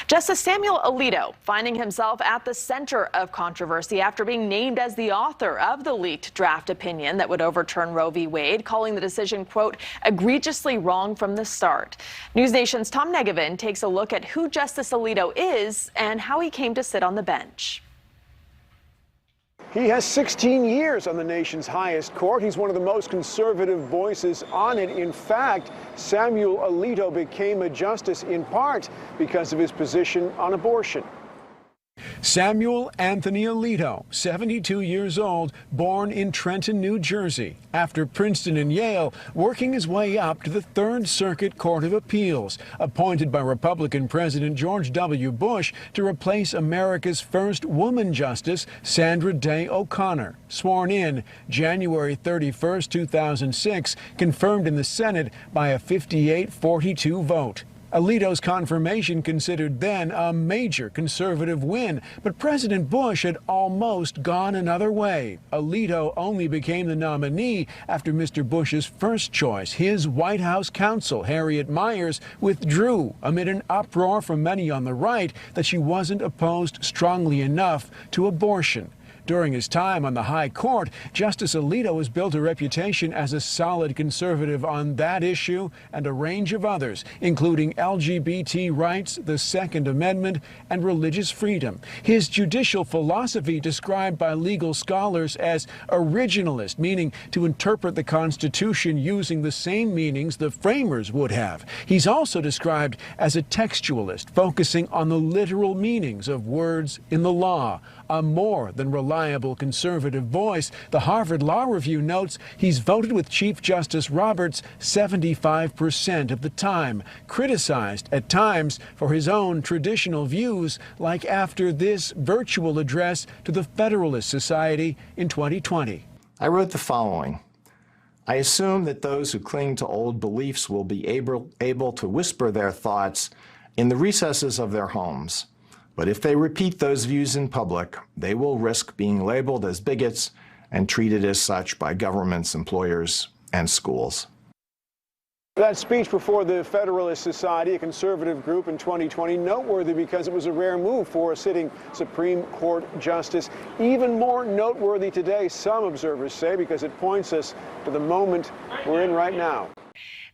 Justice Samuel Alito finding himself at the center of controversy after being named as the author of the leaked draft opinion that would overturn Roe v. Wade, calling the decision, quote, egregiously wrong from the start. NewsNation's Tom Negevin takes a look at who Justice Alito is and how he came to sit on the bench. He has 16 years on the nation's highest court. He's one of the most conservative voices on it. In fact, Samuel Alito became a justice in part because of his position on abortion. Samuel Anthony Alito, 72 years old, born in Trenton, New Jersey. After Princeton and Yale, working his way up to the Third Circuit Court of Appeals, appointed by Republican President George W. Bush to replace America's first woman justice, Sandra Day O'Connor. Sworn in January 31, 2006, confirmed in the Senate by a 58-42 vote. Alito's confirmation considered then a major conservative win, but President Bush had almost gone another way. Alito only became the nominee after Mr. Bush's first choice, his White House counsel, Harriet Miers, withdrew amid an uproar from many on the right that she wasn't opposed strongly enough to abortion. During his time on the high court, Justice Alito has built a reputation as a solid conservative on that issue and a range of others, including LGBT rights, the Second Amendment, and religious freedom. His judicial philosophy, described by legal scholars as originalist, meaning to interpret the Constitution using the same meanings the framers would have. He's also described as a textualist, focusing on the literal meanings of words in the law. A more than reliable conservative voice, the Harvard Law Review notes he's voted with Chief Justice Roberts 75% of the time, criticized at times for his own traditional views, like after this virtual address to the Federalist Society in 2020. I wrote the following. I assume that those who cling to old beliefs will be able to whisper their thoughts in the recesses of their homes. But if they repeat those views in public, they will risk being labeled as bigots and treated as such by governments, employers, and schools. That speech before the Federalist Society, a conservative group in 2020, noteworthy because it was a rare move for a sitting Supreme Court justice. Even more noteworthy today, some observers say, because it points us to the moment we're in right now.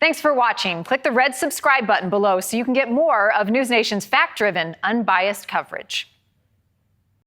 Thanks for watching. Click the red subscribe button below so you can get more of NewsNation's fact-driven, unbiased coverage.